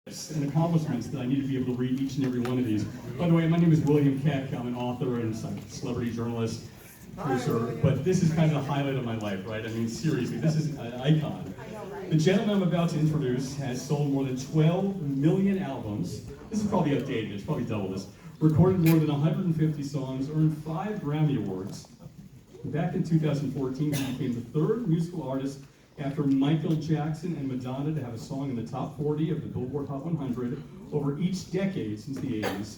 and accomplishments that I need to be able to read each and every one of these. By the way, my name is William Keck. I'm an author and celebrity journalist, producer, but this is kind of the highlight of my life, right? I mean, seriously, this is an icon. The gentleman I'm about to introduce has sold more than 12 million albums. This is probably outdated, it's probably double this. Recorded more than 150 songs, earned 5 Grammy Awards. Back in 2014, he became the third musical artist after Michael Jackson and Madonna to have a song in the top 40 of the Billboard Hot 100 over each decade since the 80s.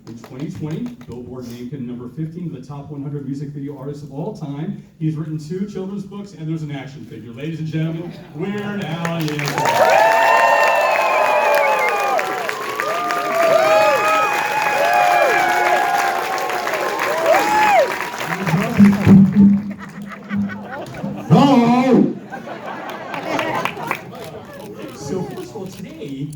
In 2020, Billboard named him number 15 of the top 100 music video artists of all time. He's written 2 children's books, and there's an action figure. Ladies and gentlemen, Weird Al Yankovic. So first of all, today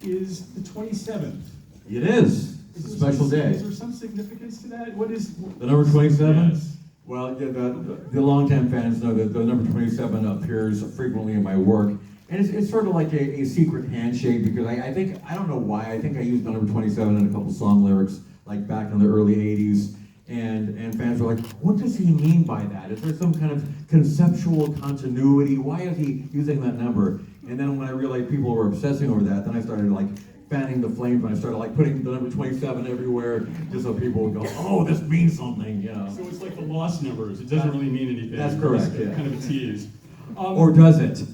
is the 27th. It is. It's a special day. Is there some significance to that? What is the number 27? Yes. Well, yeah, the longtime fans know that the number 27 appears frequently in my work. And it's sort of like a secret handshake because I don't know why, I think I used the number 27 in a couple song lyrics like back in the early 80s. And fans were like, what does he mean by that? Is there some kind of conceptual continuity? Why is he using that number? And then when I realized people were obsessing over that, then I started like fanning the flames and I started like putting the number 27 everywhere just so people would go, oh, this means something, you know. So it's like the lost numbers. It doesn't really mean anything. That's correct, yeah. Kind of a tease. Or does it?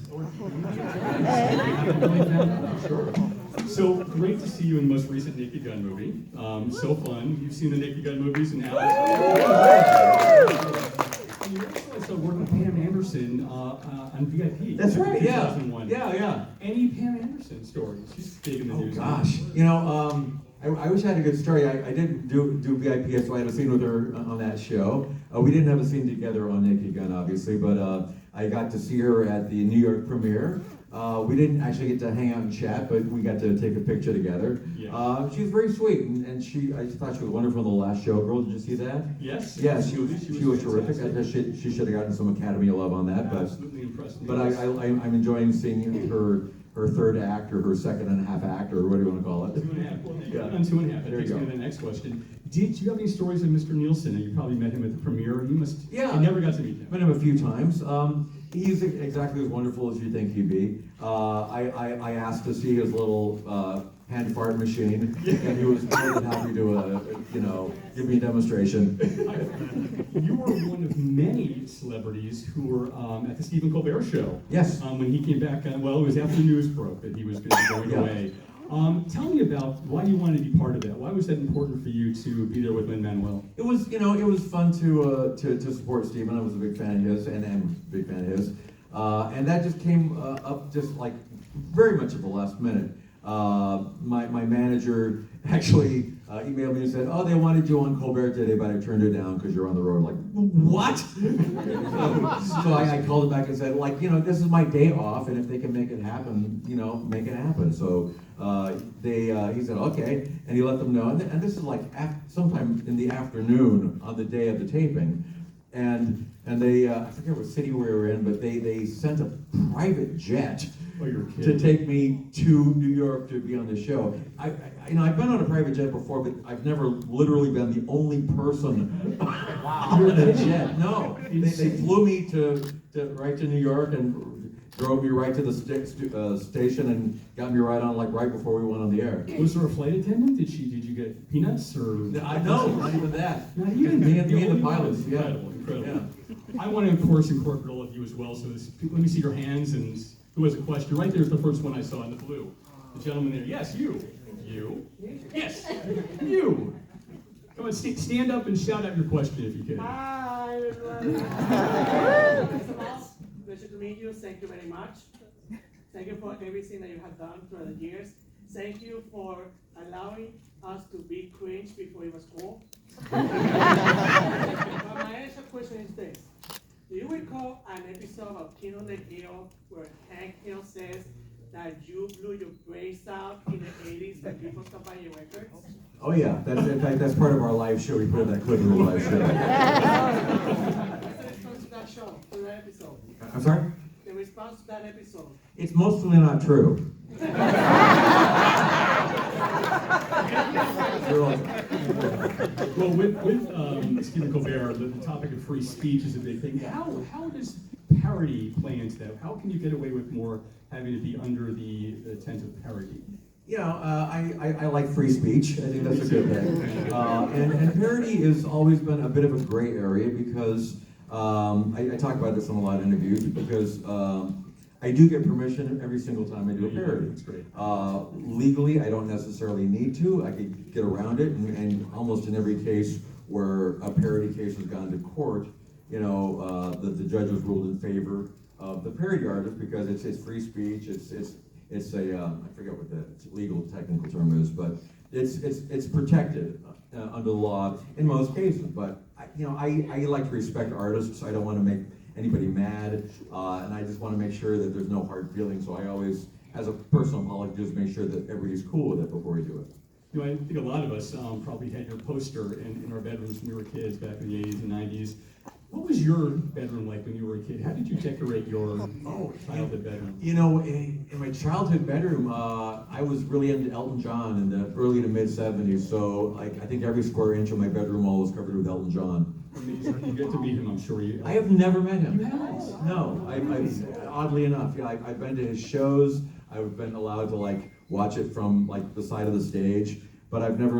Sure. So great to see you in the most recent Naked Gun movie. So fun. You've seen the Naked Gun movies and now. And you also worked with Pam Anderson on VIP. That's right. Yeah. 2001. Yeah. Any Pam Anderson stories? She's big in the news. Oh gosh. You know, I wish I had a good story. I didn't do VIP, so I had a scene with her on that show. We didn't have a scene together on Naked Gun, obviously, but I got to see her at the New York premiere. We didn't actually get to hang out and chat, but we got to take a picture together. Yeah. She was very sweet, and I just thought she was wonderful in the last Showgirl. Did you see that? Yes. Yes, she was terrific. I guess she should have gotten some Academy love on that, but absolutely impressed me. But I'm enjoying seeing her third act or her second and a half act or what do you want to call it? 2.5. Well, yeah. On 2.5. That there takes you me go. to the next question. Did you have any stories of Mr. Nielsen? You probably met him at the premiere. You must. Yeah. I never got to meet him. Met him a few times. He's exactly as wonderful as you think he'd be. I asked to see his little hand fart machine, and he was more than happy to, give me a demonstration. You were one of many celebrities who were at the Stephen Colbert Show. Yes. When he came back, it was after the news broke that he was going to be going away. Tell me about why you wanted to be part of that. Why was that important for you to be there with Lin-Manuel? It was, it was fun to support Stephen. I was a big fan of his, and am a big fan of his. And that just came up just like very much at the last minute. My manager actually emailed me and said, oh, they wanted you on Colbert today, but I turned it down because you're on the road. I'm like, what? So I called him back and said, this is my day off, and if they can make it happen, make it happen. So he said, okay, and he let them know. And this is like sometime in the afternoon on the day of the taping. And they, I forget what city we were in, but they sent a private jet to take me to New York to be on the show. I've been on a private jet before, but I've never literally been the only person on a jet. No, they flew me right to New York and drove me right to the station and got me right on right before we went on the air. Was there a flight attendant? Did you get peanuts or? No, not even that. Not even me and the pilots. Incredible. Yeah. I want to, of course, incorporate all of you as well. So let me see your hands, and who has a question? Right there's the first one I saw in the blue. The gentleman there. Yes, you. You. Yes, you. Come on, stand up and shout out your question if you can. Hi, everyone. First of all, pleasure to meet you. Thank you very much. Thank you for everything that you have done throughout the years. Thank you for allowing us to be cringe before it was cool. But my initial question is this. Do you recall an episode of King on the Hill where Hank Hill says that you blew your brains out in the 80s when people stopped buying your records? Oh yeah, in fact that's part of our live show. We put that clip in the live show. What's the response to that show, to that episode? I'm sorry? The response to that episode. It's mostly not true. They're all- Well, with Stephen Colbert, the topic of free speech is a big thing. How does parody play into that? How can you get away with more having to be under the tent of parody? You know, I like free speech. I think that's a good thing. And parody has always been a bit of a gray area because I talk about this in a lot of interviews because I do get permission every single time I do a parody. That's great. Legally, I don't necessarily need to. I could get around it, and almost in every case where a parody case has gone to court, you know, the judge has ruled in favor of the parody artist because it's free speech. It's a I forget what the legal technical term is, but it's protected under the law in most cases. But I like to respect artists. I don't want to make anybody mad, and I just want to make sure that there's no hard feelings. So I always, as a personal apologist, just make sure that everybody's cool with it before we do it. You know, I think a lot of us probably had your poster in our bedrooms when we were kids back in the 80s and 90s. What was your bedroom like when you were a kid? How did you decorate your childhood bedroom? You know, in my childhood bedroom, I was really into Elton John in the early to mid '70s. So I think every square inch of my bedroom wall was covered with Elton John. Amazing. You get to meet him, I'm sure you. I have never met him. You haven't? No, oddly enough, yeah, I've been to his shows. I've been allowed to watch it from the side of the stage, but I've never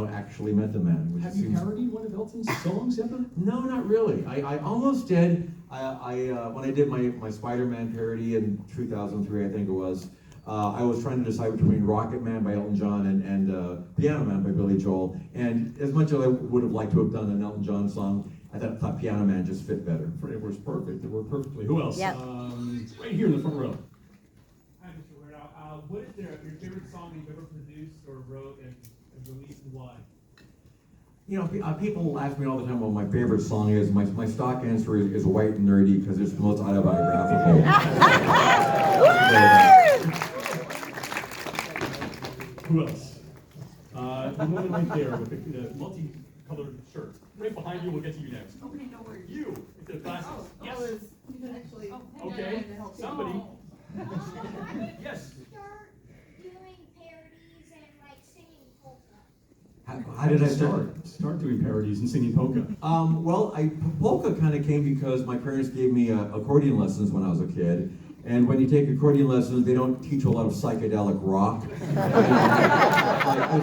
actually met the man. Have you parodied one of Elton's songs ever? No, not really. I almost did. When I did my Spider-Man parody in 2003, I think it was. I was trying to decide between Rocket Man by Elton John and Piano Man by Billy Joel. And as much as I would have liked to have done an Elton John song, I thought Piano Man just fit better. It was perfect. It worked perfectly. Who else? Yep. Right here in the front row. Hi, Mr. Weirdo. What is your favorite song you've ever produced or wrote and released and why? You know, people ask me all the time what my favorite song is. My stock answer is White and Nerdy because it's the most autobiographical. Who else? The woman right there with the multicolored shirt. Right behind you, we'll get to you next. Okay, no worries. You, with the glasses. Yes. Actually. Okay. Somebody. When did Yes. you start doing parodies and singing polka? How did I start? Start doing parodies and singing polka. Well, polka kind of came because my parents gave me accordion lessons when I was a kid. And when you take accordion lessons, they don't teach you a lot of psychedelic rock.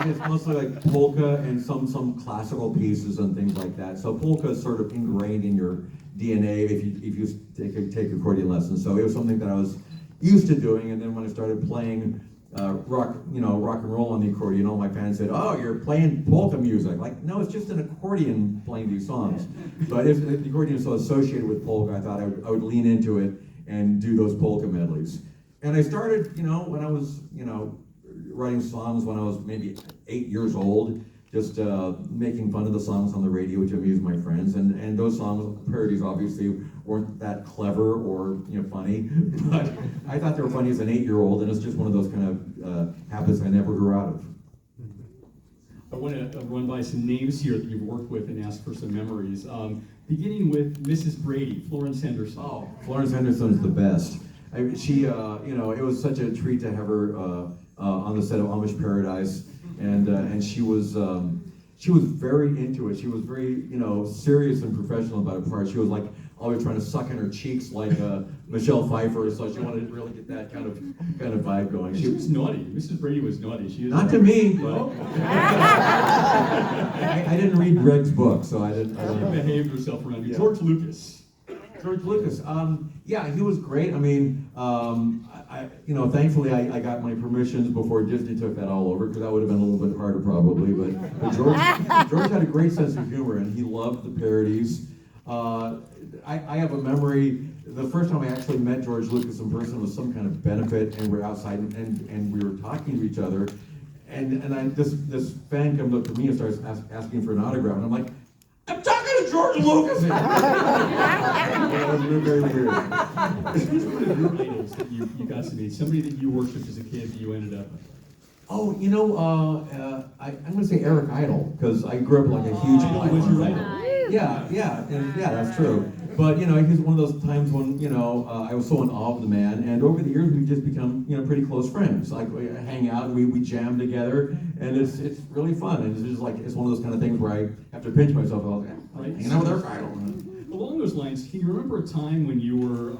It's mostly like polka and some classical pieces and things like that. So polka is sort of ingrained in your DNA if you take accordion lessons. So it was something that I was used to doing. And then when I started playing rock and roll on the accordion, all my fans said, "Oh, you're playing polka music." Like, no, it's just an accordion playing these songs. But if the accordion is so associated with polka, I thought I would lean into it and do those polka medleys. And I started, when I was, writing songs when I was maybe 8 years old, just making fun of the songs on the radio to amuse my friends. And those songs, parodies obviously, weren't that clever or funny, but I thought they were funny as an 8-year-old, and it's just one of those kind of habits I never grew out of. I want to run by some names here that you've worked with and ask for some memories. Beginning with Mrs. Brady, Florence Henderson. Oh, Florence Henderson is the best. She, it was such a treat to have her on the set of Amish Paradise, and she was very into it. She was very, serious and professional about her part. She was always trying to suck in her cheeks like Michelle Pfeiffer, so she wanted to really get that kind of vibe going. She was naughty. Mrs. Brady was naughty. She not to me. But I didn't read Greg's book, so I didn't. She behaved herself around you. Yeah. George Lucas. George Lucas, yeah, he was great. I mean, thankfully I got my permissions before Disney took that all over, because that would have been a little bit harder probably. But George had a great sense of humor, and he loved the parodies. I have a memory. The first time I actually met George Lucas in person was some kind of benefit, and we're outside, and we were talking to each other, and this fan comes up to me and starts asking for an autograph, and I'm like, "I'm talking to George Lucas!" It was very weird. Who's one of your idols that you got to meet? Somebody that you worshiped as a kid that you ended up with? Oh, I'm going to say Eric Idle, because I grew up like a huge Idol was your idol. Yeah, that's true. But, you know, he's one of those times when, you know, I was so in awe of the man, and over the years, we've just become, you know, pretty close friends. Like, we hang out, and we jam together, and it's really fun, and it's just like, it's one of those kind of things where I have to pinch myself, I was like, Right. hanging out with our Kyle. Along those lines, can you remember a time when you were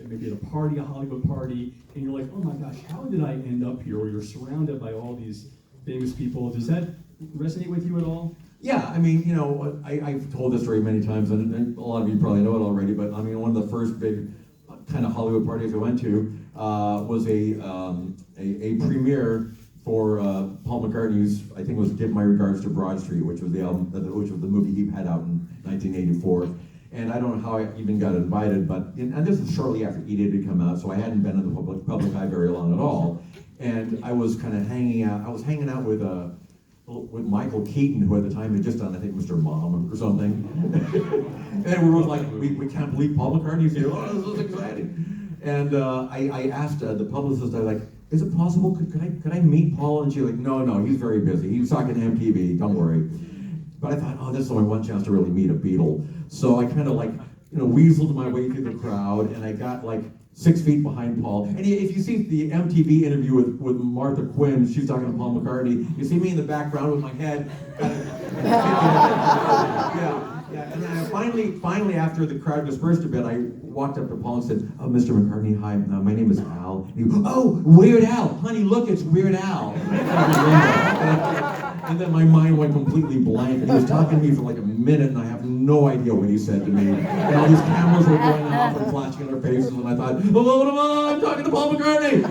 maybe at a party, a Hollywood party, and you're like, oh my gosh, how did I end up here? Or you're surrounded by all these famous people. Does that resonate with you at all? Yeah, I mean, you know, I've told this story many times, and a lot of you probably know it already, but I mean, one of the first big kind of Hollywood parties I went to was a premiere for Paul McCartney's, I think it was Give My Regards to Broad Street, which was the album, which was the movie he had out in 1984. And I don't know how I even got invited, but, and this is shortly after E Day had come out, so I hadn't been in the public eye very long at all. And I was kind of hanging out with Michael Keaton, who at the time had just done, I think, Mr. Mom or something. And we were like, we can't believe Paul McCartney's here. Oh, this is exciting. And I asked the publicist, I was like, is it possible, could I meet Paul? And she's like, no, he's very busy. He's talking to MTV, don't worry. But I thought, oh, this is my one chance to really meet a Beatle. So I kind of like, you know, weaseled my way through the crowd, and I got like 6 feet behind Paul. And if you see the MTV interview with Martha Quinn, she's talking to Paul McCartney, you see me in the background with my head. Yeah. And then I finally, after the crowd dispersed a bit, I walked up to Paul and said, oh, Mr. McCartney, hi, my name is Al. And he goes, oh, Weird Al. Honey, look, it's Weird Al. And then my mind went completely blank. He was talking to me for like a minute, and I have no idea what he said to me. And all these cameras were going off and flashing in our faces, and I thought, hello, I'm talking to Paul McCartney.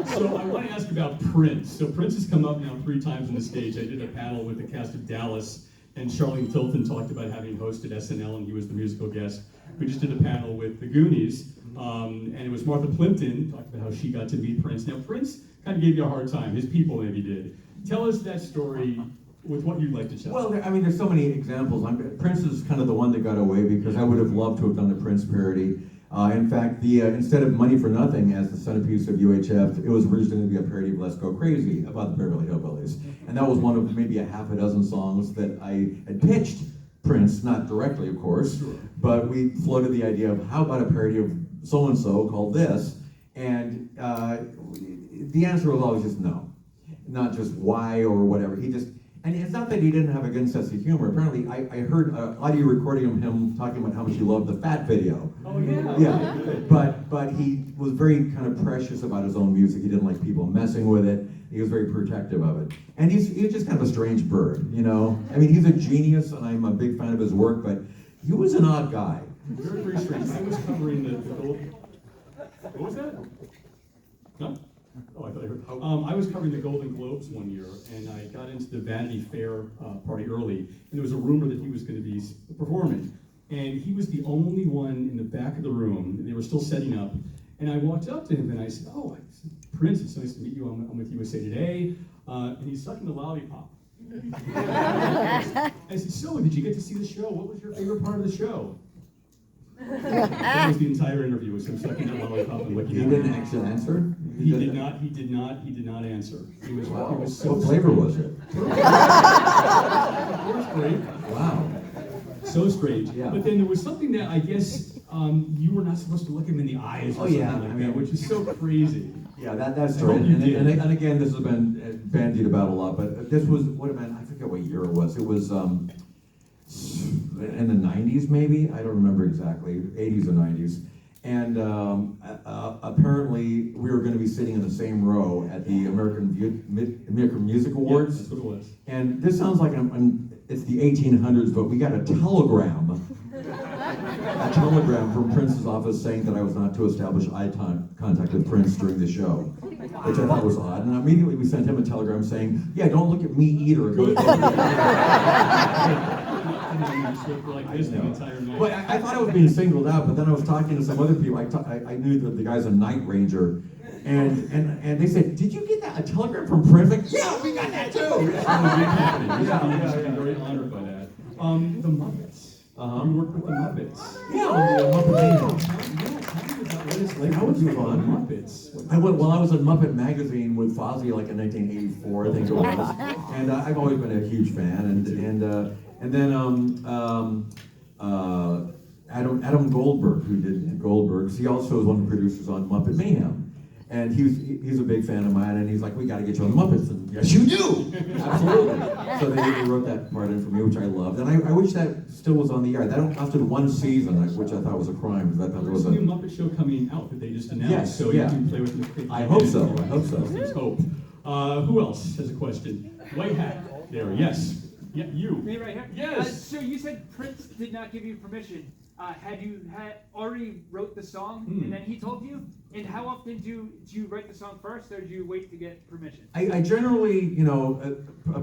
So I want to ask about Prince. So Prince has come up now 3 times on the stage. I did a panel with the cast of Dallas, and Charlene Tilton talked about having hosted SNL, and he was the musical guest. We just did a panel with the Goonies, and it was Martha Plimpton talked about how she got to meet Prince. Now Prince kind of gave you a hard time. His people maybe did. Tell us that story with what you'd like to tell. Well, I mean, there's so many examples. Prince is kind of the one that got away because I would have loved to have done the Prince parody. In fact, instead of Money for Nothing as the centerpiece of UHF, it was originally going to be a parody of Let's Go Crazy about the Beverly Hillbillies. And that was one of maybe a half a dozen songs that I had pitched Prince, not directly, of course, but we floated the idea of how about a parody of so-and-so called this? And the answer was always just no. Not just why or whatever. And it's not that he didn't have a good sense of humor. Apparently, I heard an audio recording of him talking about how much he loved the Fat video. Oh yeah. Yeah, but he was very kind of precious about his own music. He didn't like people messing with it. He was very protective of it. And he's just kind of a strange bird, you know? I mean, he's a genius, and I'm a big fan of his work, but he was an odd guy. Very, very strange. I was covering the gold. What was that? No? Oh, I thought I heard. I was covering the Golden Globes one year, and I got into the Vanity Fair party early, and there was a rumor that he was going to be performing. And he was the only one in the back of the room, and they were still setting up. And I walked up to him, and I said, oh, Prince, it's nice to meet you. I'm with USA Today. And he's sucking the lollipop. I said, so, did you get to see the show? What was your favorite part of the show? That was the entire interview, was him sucking that lollipop and licking it. He didn't actually answer? He did not answer. He was so What flavor was it? It was great. Wow. So strange. Yeah. But then there was something that I guess you were not supposed to look him in the eyes or something like that, which is so crazy. Yeah, that's true. And again, this has been bandied about a lot, but this was, I forget what year it was. It was in the 90s maybe? I don't remember exactly, 80s or 90s. And apparently we were going to be sitting in the same row at the American Music Awards. Yeah, that's what it was. And this sounds like it's the 1800s, but we got a telegram from Prince's office saying that I was not to establish eye contact with Prince during the show, which I thought was odd. And immediately we sent him a telegram saying, yeah, don't look at me either. Like this the entire night. Well, I thought I was being singled out, but then I was talking to some other people. I knew that the guy's a night ranger, and they said, "Did you get a telegram from Prince?" Like, yeah, we got that too. I'm very honored by that. The Muppets. You worked with the Muppets. Yeah, the Muppet Angels. How was it on Muppets? I was in Muppet Magazine with Fozzie like in 1984, I think it was, and I've always been a huge fan, and then Adam Goldberg, who did Goldberg's. He also is one of the producers on Muppet Mayhem. And he's a big fan of mine, and he's like, we got to get you on the Muppets. And yes, you do! Absolutely. So they wrote that part in for me, which I loved. And I wish that still was on the air. That lasted one season, which I thought was a crime, because I thought there was There's a new Muppet show coming out that they just announced, Yes, so yeah. you can play with the I hope so, I hope so. Let's hope. Who else has a question? White hat, there, yes. Yeah, you. Me right here? Yes. So you said Prince did not give you permission. Had you already wrote the song and then he told you? And how often do you write the song first, or do you wait to get permission? I generally,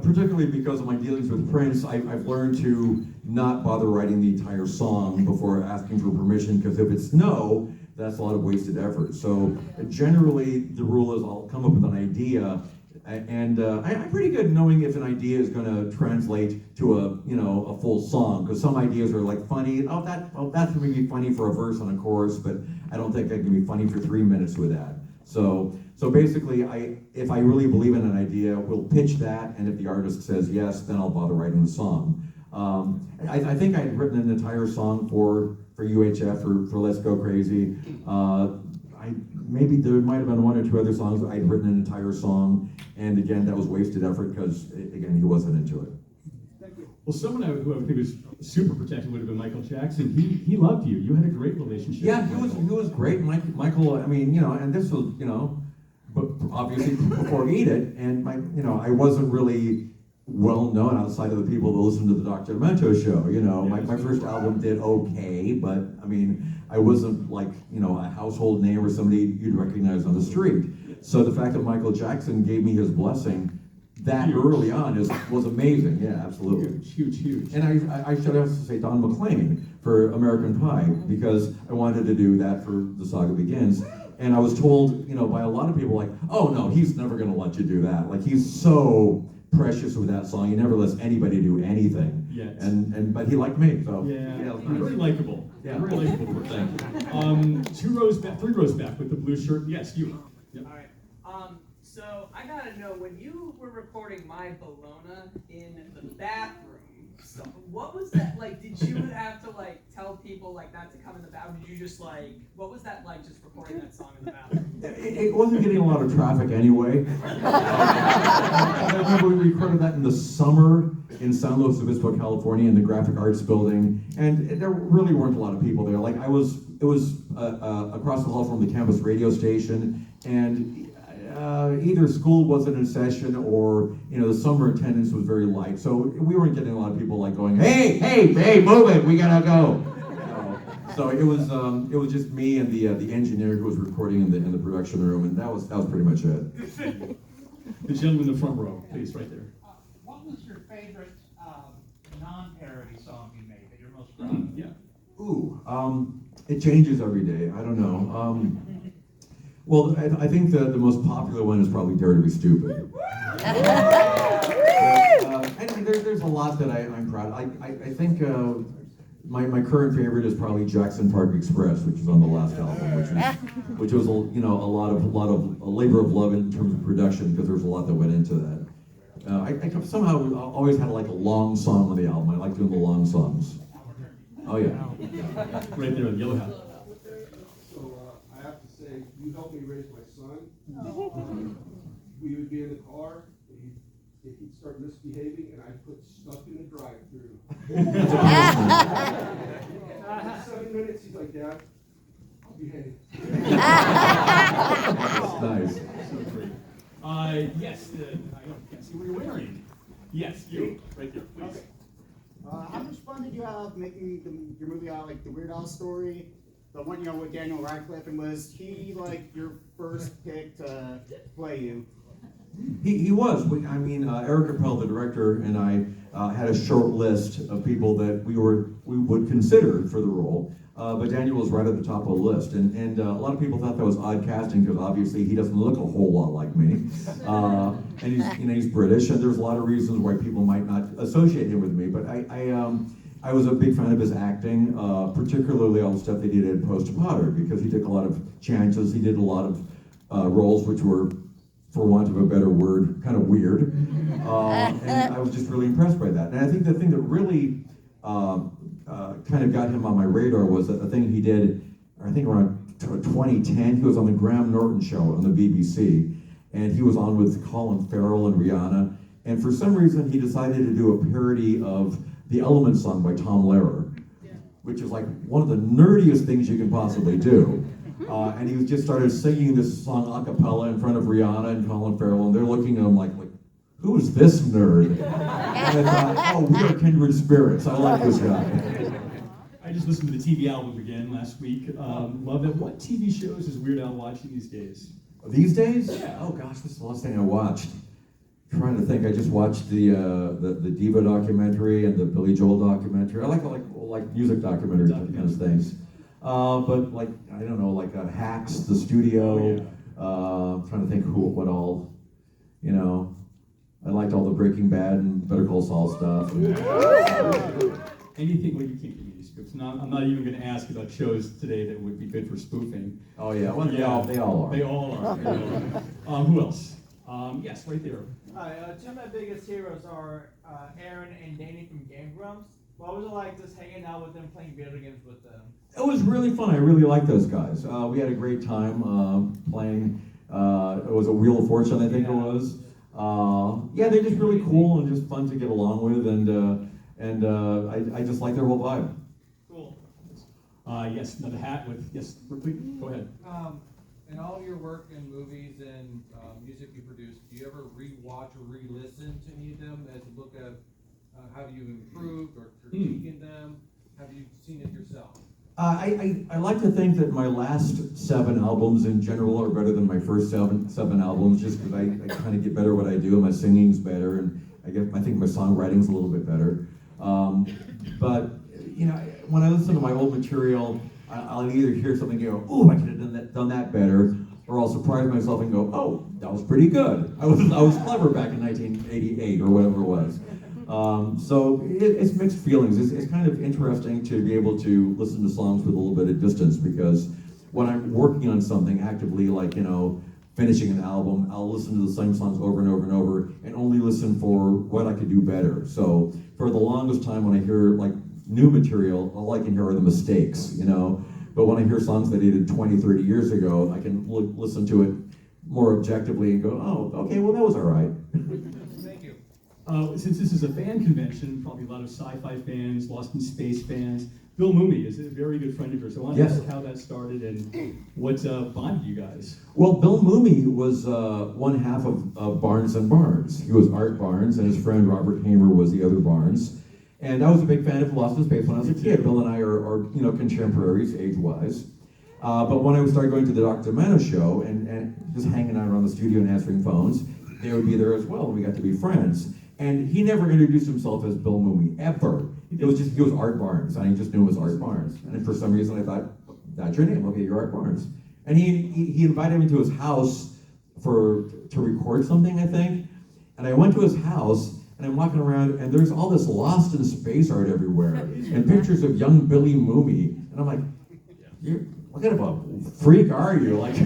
particularly because of my dealings with Prince, I've learned to not bother writing the entire song before asking for permission, because if it's no, that's a lot of wasted effort. So generally, the rule is I'll come up with an idea, and I'm pretty good knowing if an idea is going to translate to a full song, because some ideas are like funny. That's going to be funny for a verse and a chorus, but I don't think I can be funny for 3 minutes with that. So basically, if I really believe in an idea, we'll pitch that, and if the artist says yes, then I'll bother writing the song. I think I'd written an entire song for UHF for Let's Go Crazy. Maybe there might have been one or two other songs I'd written an entire song, and again, that was wasted effort because, again, he wasn't into it. Thank you. Well, someone who I would think was super protective would have been Michael Jackson. He loved you. You had a great relationship. Yeah, with he was great. Michael, I mean, and this was, but obviously before Eat It, and I wasn't really well known outside of the people that listened to the Dr. Demento show. My first album did okay, but I mean, I wasn't like, a household name or somebody you'd recognize on the street. So the fact that Michael Jackson gave me his blessing that early on was amazing. Yeah, absolutely. Huge. And I should also say Don McLean for American Pie, because I wanted to do that for The Saga Begins. And I was told, by a lot of people, like, oh no, he's never gonna let you do that. Like, he's so precious with that song. He never lets anybody do anything. Yes. But he liked me, so. Yeah, it was really nice. likable. Yeah. Very likable. Thank you. 3 rows back with the blue shirt. Yes, you. Yep. All right. So I gotta know, when you were recording My Bologna in the bathroom, so what was that like? Did you have to like tell people like not to come in the bathroom? Did you just like, what was that like, just recording that song in the bathroom? It wasn't getting a lot of traffic anyway. I remember we recorded that in the summer in San Luis Obispo, California, in the Graphic Arts Building, and there really weren't a lot of people there. Like it was across the hall from the campus radio station, and either school wasn't in session or the summer attendance was very light, so we weren't getting a lot of people like going, hey, move it, we gotta go. So it was just me and the engineer who was recording in the production room, and that was pretty much it. The gentleman in the front row, please, right there. What was your favorite non-parody song you made that you're most proud of? Yeah. Ooh, it changes every day. I don't know. Well, I think the most popular one is probably Dare to Be Stupid. And there's a lot that I'm proud of. I think my current favorite is probably Jackson Park Express, which is on the last album, which was a lot of labor of love in terms of production, because there's a lot that went into that. I somehow always had like a long song on the album. I like doing the long songs. Oh yeah. Right there, the yellow hat. So I have to say, you helped me raise my son. We would be in the car, he'd start misbehaving, and I'd put stuff in the drive-through. 7 minutes, he's like, Dad, I'll behave. That's nice. So great. Yes, I can't see what you're wearing. Yes, you, right there, please. Okay. How much fun did you have making your movie out, like the Weird Al story, the one with Daniel Radcliffe, and was he like your first pick to play you? He was. Eric Appel, the director, and I had a short list of people that we would consider for the role. But Daniel was right at the top of the list, and a lot of people thought that was odd casting, because obviously he doesn't look a whole lot like me, and he's British, and there's a lot of reasons why people might not associate him with me. But I was a big fan of his acting, particularly all the stuff they did in Post Potter, because he took a lot of chances. He did a lot of roles which were, for want of a better word, kind of weird, and I was just really impressed by that. And I think the thing that really kind of got him on my radar was a thing he did, I think around 2010. He was on the Graham Norton show on the BBC, and he was on with Colin Farrell and Rihanna. And for some reason, he decided to do a parody of the Element song by Tom Lehrer, which is like one of the nerdiest things you can possibly do. And he just started singing this song a cappella in front of Rihanna and Colin Farrell, and they're looking at him like who is this nerd? And I thought, oh, we are kindred spirits. I like this guy. I just listened to the TV album again last week. Love it. What TV shows is Weird Al watching these days? These days? Yeah. Oh gosh, this is the last thing I watched. Trying to think. I just watched the Diva documentary and the Billy Joel documentary. I like music documentary kind of things. But like I don't know, like Hacks, The Studio. Trying to think what all, you know. I liked all the Breaking Bad and Better Call Saul stuff. Anything, well, you can't give me these scripts. No, I'm not even going to ask about shows today that would be good for spoofing. Oh yeah, well, Yeah. they all are. They all are. Who else? Yes, right there. Hi, two of my biggest heroes are Aaron and Danny from Game Grumps. What was it like just hanging out with them, playing video games with them? It was really fun. I really liked those guys. We had a great time playing. It was a Wheel of Fortune, I think it was. Yeah, they're just really cool and just fun to get along with, and I just like their whole vibe. Cool. Yes, another hat with, yes, please, go ahead. In all of your work in movies and music you produce, do you ever re-watch or re-listen to any of them as you look at how you've improved or critiquing them? Have you seen it yourself? I like to think that my last 7 albums in general are better than my first seven albums, just because I kind of get better at what I do, and my singing's better, and I think my songwriting's a little bit better. But you know, when I listen to my old material, I'll either hear something and go, "Ooh, I could have done that better," or I'll surprise myself and go, "Oh, that was pretty good. I was clever back in 1988 or whatever it was." So it's mixed feelings. It's kind of interesting to be able to listen to songs with a little bit of distance, because when I'm working on something actively, like, you know, finishing an album, I'll listen to the same songs over and over and over and only listen for what I could do better. So for the longest time when I hear like new material, all I can hear are the mistakes, you know. But when I hear songs that I did 20, 30 years ago, I can listen to it more objectively and go, oh, okay, well, that was all right. Thank you. Since this is a fan convention, probably a lot of sci-fi fans, Lost in Space fans. Bill Mooney is a very good friend of yours. So I want to ask how that started and what bonded you guys. Well, Bill Mooney was one half of Barnes and Barnes. He was Art Barnes, and his friend Robert Hamer was the other Barnes. And I was a big fan of Lost in Space when I was a kid. Bill and I are you know, contemporaries age-wise. But when I started going to the Dr. Mano show and just hanging out around the studio and answering phones, they would be there as well, and we got to be friends. And he never introduced himself as Bill Mooney, ever. It was just, he was Art Barnes, and I just knew him as Art Barnes. And for some reason I thought, that's your name, okay, you're Art Barnes. And he invited me to his house to record something, I think. And I went to his house, and I'm walking around, and there's all this Lost in Space art everywhere, and pictures of young Billy Mooney. And I'm like, what kind of a freak are you? Like,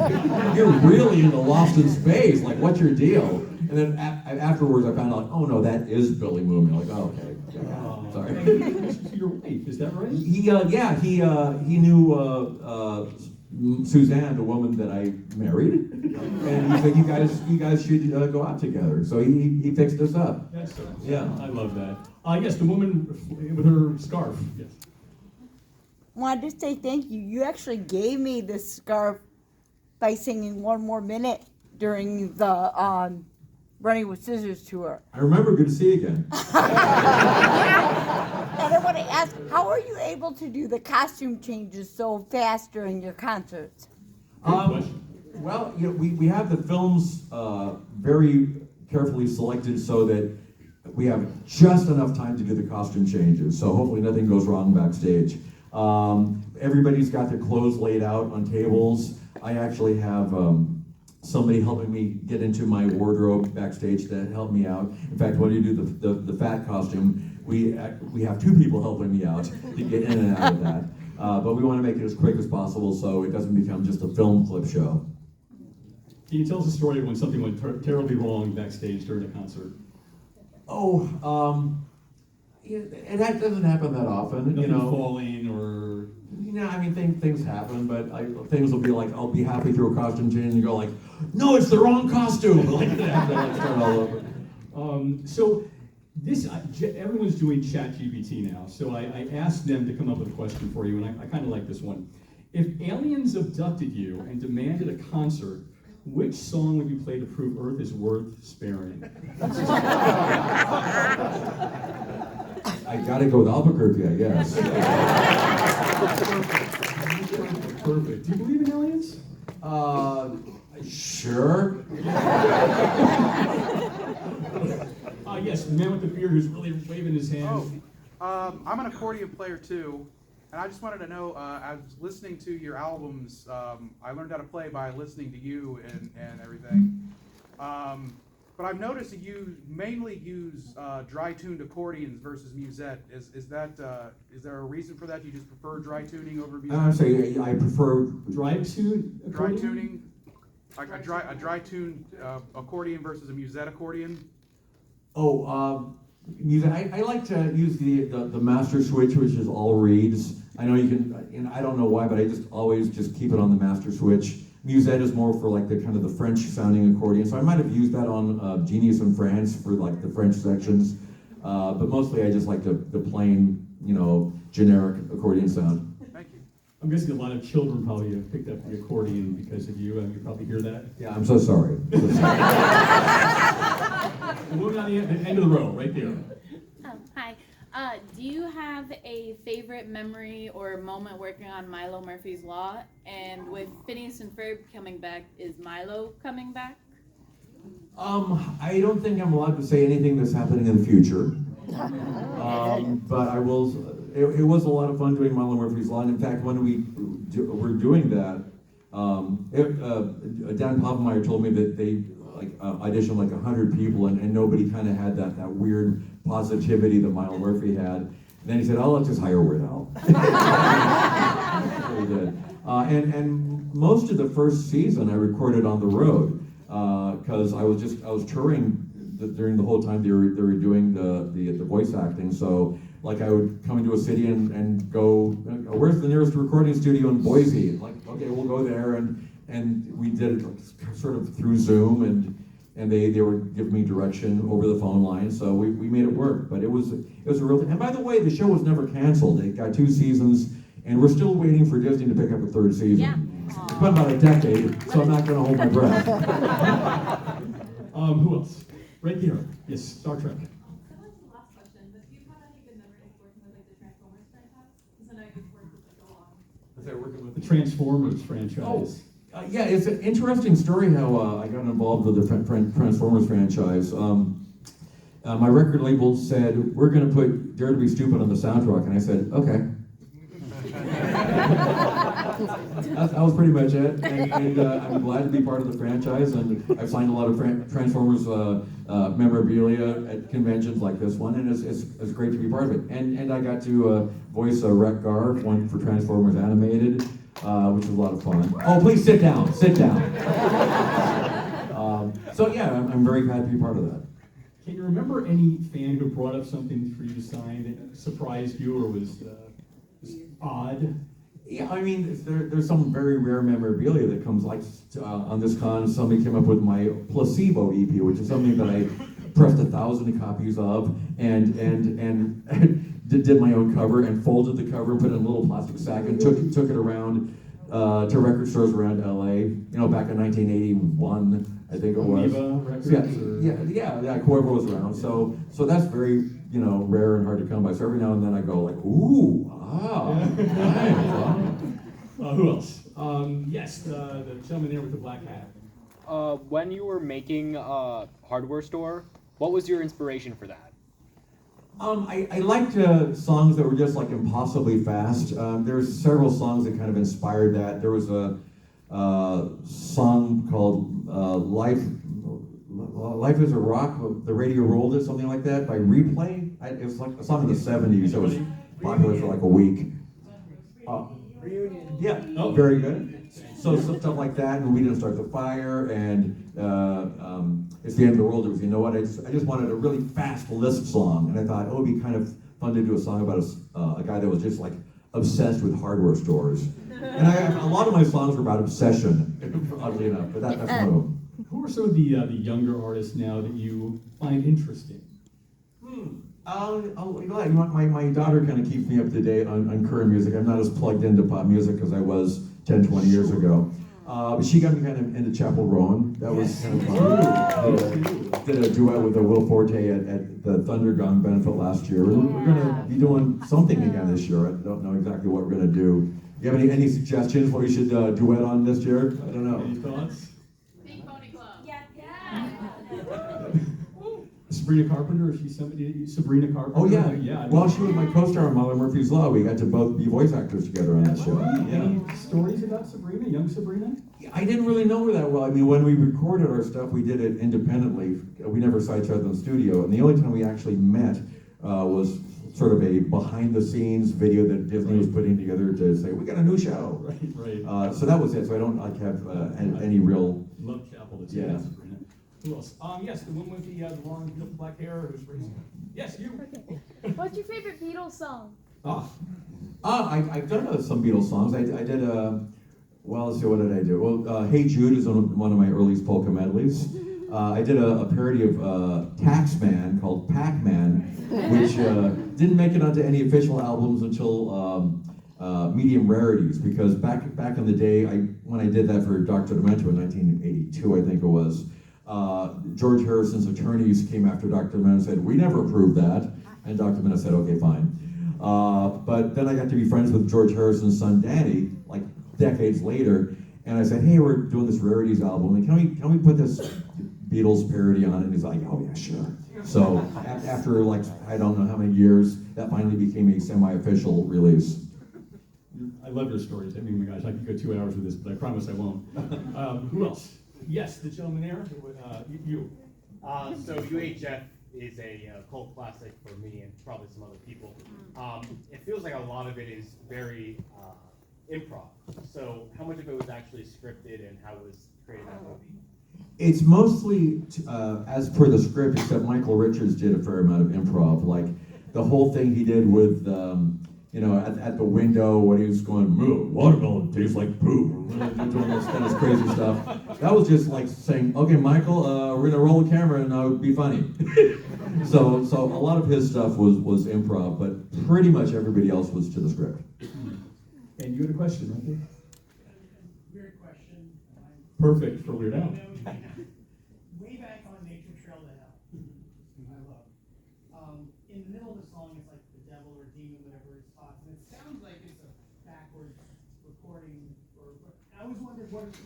you're really into Lost in Space. Like, what's your deal? And then afterwards, I found out, oh no, that is Billy Mooney. I'm like, oh, okay. Sorry. Your wife, is that right? He knew Suzanne, the woman that I married, and he said, you guys should go out together. So he fixed us up. Excellent. Yeah. I love that. Yes, the woman with her scarf. Yes. Wanted to say thank you. You actually gave me this scarf by singing One More Minute during the Running with Scissors tour. I remember. Good to see you again. And I want to ask, how are you able to do the costume changes so fast during your concerts? Well, you know, we have the films very carefully selected so that we have just enough time to do the costume changes. So hopefully nothing goes wrong backstage. Everybody's got their clothes laid out on tables. I actually have somebody helping me get into my wardrobe backstage to help me out. In fact, when you do the fat costume, we have 2 people helping me out to get in and out of that. But we want to make it as quick as possible so it doesn't become just a film clip show. Can you tell us a story of when something went terribly wrong backstage during a concert? Oh, Yeah, and that doesn't happen that often, Nothing you know. falling or. I mean, things happen, but things will be like, I'll be halfway through a costume change and go like, no, it's the wrong costume. Like, I have to like start all over. So this, everyone's doing ChatGPT now, so I asked them to come up with a question for you, and I kind of like this one. If aliens abducted you and demanded a concert, which song would you play to prove Earth is worth sparing? I gotta go with Albuquerque, I guess. Perfect. Do you believe in aliens? Sure. Yes, the man with the beard who's really waving his hand. I'm an accordion player too, and I just wanted to know, I was listening to your albums, I learned how to play by listening to you and everything. But I've noticed that you mainly use dry-tuned accordions versus musette. Is there a reason for that? You just prefer dry tuning over musette? I would say I prefer dry-tuned accordion? Dry tuning? Like a dry-tuned accordion versus a musette accordion? Music. I like to use the master switch, which is all reeds. I know you can, and I don't know why, but I just always just keep it on the master switch. Musette is more for like the kind of the French sounding accordion. So I might have used that on Genius in France for like the French sections. But mostly I just like the plain, generic accordion sound. Thank you. I'm guessing a lot of children probably have picked up the accordion because of you. You probably hear that. Yeah, I'm so sorry. Moving on the end of the row, right there. Hi. Do you have a favorite memory or moment working on Milo Murphy's Law? And with Phineas and Ferb coming back, is Milo coming back? I don't think I'm allowed to say anything that's happening in the future. But I will. It was a lot of fun doing Milo Murphy's Law. And in fact, when we're doing that, Dan Povenmire told me that they auditioned like 100 people, and nobody kind of had that weird positivity that Milo Murphy had. And then he said, "Oh, let's just hire Weird Al." So he did. And most of the first season I recorded on the road because I was touring during the whole time they were doing the voice acting. So like I would come into a city and go, "Where's the nearest recording studio in Boise?" Like, okay, we'll go there, and we did it sort of through Zoom, and they were giving me direction over the phone line, so we made it work. But it was a real thing. And by the way, the show was never canceled. It got 2 seasons, and we're still waiting for Disney to pick up a 3rd season. Yeah. It's been about a decade, so I'm not going to hold my breath. Who else? Right here. Yes, Star Trek. The Transformers franchise. Yeah, it's an interesting story how I got involved with the Transformers franchise. My record label said, "We're going to put Dare to Be Stupid on the soundtrack," and I said, "Okay." That was pretty much it, and I'm glad to be part of the franchise, and I've signed a lot of Transformers memorabilia at conventions like this one, and it's great to be part of it. And I got to voice Wreck-Gar, one for Transformers Animated, which was a lot of fun. Oh, please sit down, sit down. So yeah, I'm very glad to be part of that. Can you remember any fan who brought up something for you to sign that surprised you or was odd? Yeah, I mean, there's some very rare memorabilia that comes, like on this con, somebody came up with my Placebo EP, which is something that I pressed 1,000 copies of, and did my own cover, and folded the cover, and put it in a little plastic sack, and took it around to record stores around LA, back in 1981, I think it was. Yeah, whoever was around. So that's very, rare and hard to come by. So every now and then I go like, ooh, nice. Who else? Yes, the gentleman there with the black hat. When you were making a hardware store, what was your inspiration for that? I liked songs that were just like impossibly fast. There's several songs that kind of inspired that. There was a song called Life is a Rock, The Radio Rolled It, something like that, by Replay. It was like a song in the 70s that was popular for like a week. Reunion. Yeah, very good. So stuff like that, and We Didn't Start the Fire, and It's the End of the World. It was, I just wanted a really fast Lisp song, and I thought it would be kind of fun to do a song about a guy that was just like obsessed with hardware stores. And a lot of my songs were about obsession, oddly enough, but that's one of them. Who are some of the younger artists now that you find interesting? My daughter kind of keeps me up to date on current music. I'm not as plugged into pop music as I was 10, 20 years ago. But she got me kind of into Chapel Roan. That was kind of fun. Did a duet with Will Forte at the Thunder Gong benefit last year. We're going to be doing something again this year. I don't know exactly what we're going to do. Do you have any suggestions what we should duet on this year? I don't know. Any thoughts? Big Pony Club. Sabrina Carpenter, is she somebody? Sabrina Carpenter? Oh yeah, yeah. Well, she was my co-star on Mother Murphy's Law. We got to both be voice actors together on that show. Any stories about Sabrina, young Sabrina? I didn't really know her that well. I mean, when we recorded our stuff, we did it independently. We never saw each other in the studio, and the only time we actually met was sort of a behind-the-scenes video that Disney was putting together to say, we got a new show. Right. So that was it. So I don't like have any real. Love Chapel. That's Yeah. Sabrina. Who else? Yes, the one with the long black hair who's raising. Yes, you. What's your favorite Beatles song? I've done some Beatles songs. I did well, let's see, what did I do? Well, Hey Jude is one of my earliest polka medleys. I did a parody of Taxman called Pac-Man, which didn't make it onto any official albums until Medium Rarities, because back in the day, when I did that for Dr. Demento in 1982, I think it was, George Harrison's attorneys came after Dr. Demento and said, we never approved that, and Dr. Demento said, okay, fine. But then I got to be friends with George Harrison's son, Danny, like decades later, and I said, hey, we're doing this Rarities album, and can we put this Beatles parody on it? And he's like, oh yeah, sure. So after like, I don't know how many years, that finally became a semi-official release. I love your stories. I mean, my gosh, I could go 2 hours with this, but I promise I won't. Who else? Yes, the gentleman there. You. So UHF is a cult classic for me and probably some other people. It feels like a lot of it is very improv. So how much of it was actually scripted, and how was creating that movie? It's mostly as per the script, except Michael Richards did a fair amount of improv. Like the whole thing he did with, at the window when he was going, watermelon tastes like poop, doing this kind of crazy stuff. That was just like saying, okay, Michael, we're gonna roll the camera and be funny. So a lot of his stuff was improv, but pretty much everybody else was to the script. And you had a question, right there? Weird question. Perfect for Weird Al. Way back on Nature Trail to Hell, I love. In the middle of the song, it's like the devil or demon, whatever it's taught, and it sounds like it's a backwards recording. I always wondered what it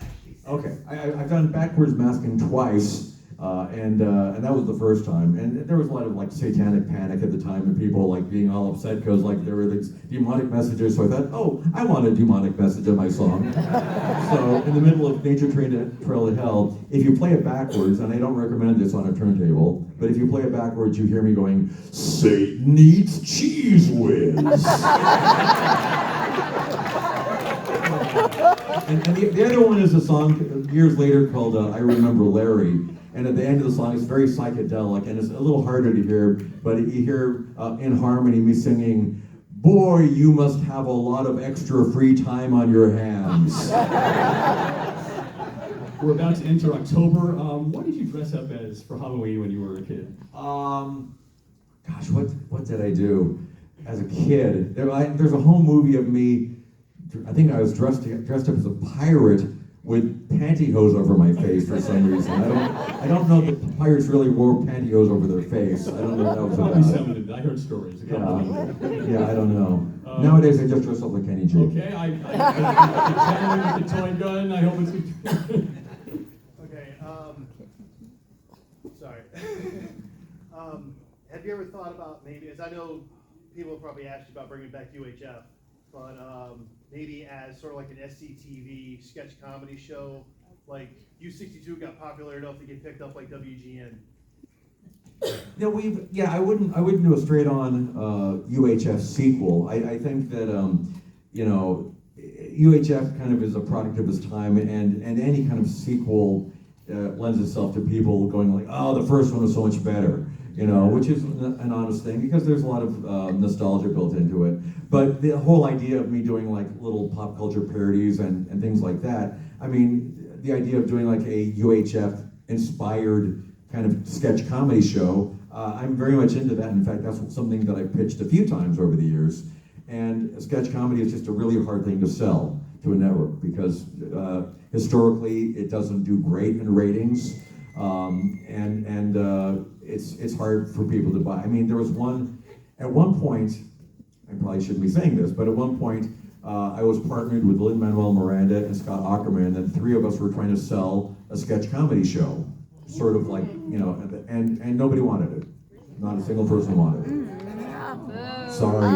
actually says. Okay, I've done backwards masking twice, and that was the first time. And there was a lot of like satanic panic at the time, and people like being all upset because like there were these demonic messages. So I thought, oh, I want a demonic message in my song. So in the middle of Nature Trail to Hell, if you play it backwards, and I don't recommend this on a turntable, but if you play it backwards, you hear me going, Satan eats cheese whiz. And the other one is a song years later called I Remember Larry. And at the end of the song, it's very psychedelic, and it's a little harder to hear, but you hear in harmony me singing, boy, you must have a lot of extra free time on your hands. We're about to enter October. What did you dress up as for Halloween when you were a kid? Gosh, what did I do as a kid? There's a whole movie of me, I think I was dressed up as a pirate with pantyhose over my face for some reason. I don't know that pirates really wore pantyhose over their face. I don't know what that was Probably about. some of it. I heard stories. Yeah, I don't know. Nowadays I just dress up like Kenny G. Okay, I with the toy gun. I hope it's. Okay. Sorry. Have you ever thought about maybe, as I know people probably asked you about bringing back UHF, but maybe as sort of like an SCTV sketch comedy show, like U62 got popular enough to get picked up like WGN. No, I wouldn't do a straight on UHF sequel. I think that UHF kind of is a product of its time, and any kind of sequel lends itself to people going like, oh, the first one was so much better. you know, which is an honest thing because there's a lot of nostalgia built into it. But the whole idea of me doing like little pop culture parodies and things like that, I mean, the idea of doing like a UHF inspired kind of sketch comedy show, I'm very much into that. In fact, that's something that I've pitched a few times over the years. And sketch comedy is just a really hard thing to sell to a network because historically it doesn't do great in ratings, it's hard for people to buy. I mean, there was at one point, I probably shouldn't be saying this, but at one point I was partnered with Lin-Manuel Miranda and Scott Aukerman, and the three of us were trying to sell a sketch comedy show, sort of like, you know, and nobody wanted it. Not a single person wanted it. Sorry.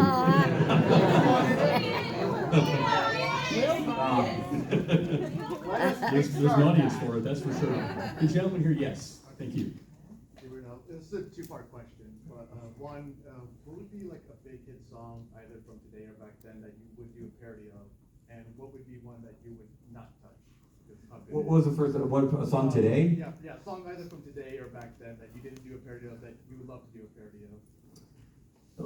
There's an audience for it, that's for sure. The gentleman here, yes, thank you. This is a two-part question. One, what would be like a big hit song, either from today or back then, that you would do a parody of? And what would be one that you would not touch? What was the first, a song today? Yeah, song either from today or back then that you didn't do a parody of that you would love to do a parody of.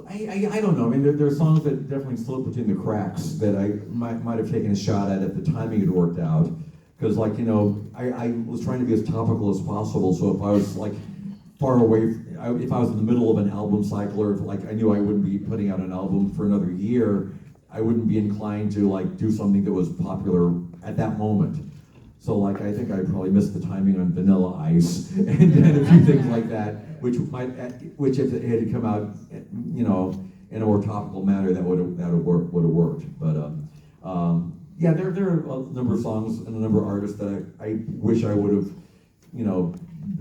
I don't know. I mean, there are songs that definitely slip between the cracks that I might have taken a shot at if the timing had worked out. Because, like, you know, I was trying to be as topical as possible. So if I was like far away, if I was in the middle of an album cycle, or if like I knew I wouldn't be putting out an album for another year, I wouldn't be inclined to like do something that was popular at that moment. So like I think I probably missed the timing on Vanilla Ice and a few things like that, which if it had come out, you know, in a more topical manner, that would have worked. But yeah, there are a number of songs and a number of artists that I wish I would have, you know,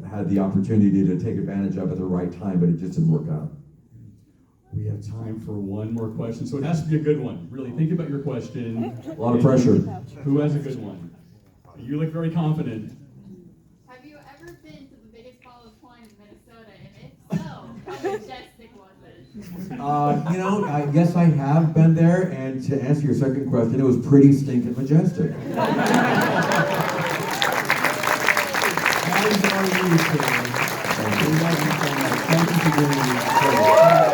had the opportunity to take advantage of at the right time, but it just didn't work out. We have time for one more question, so it has to be a good one. Really, think about your question. A lot of pressure. Who has a good one? You look very confident. Have you ever been to the biggest ball of twine in Minnesota? And if so, how majestic was it? You know, yes, I have been there, and to answer your second question, it was pretty stinking majestic. As are you, sir. Thank you so much. Thank you for doing this.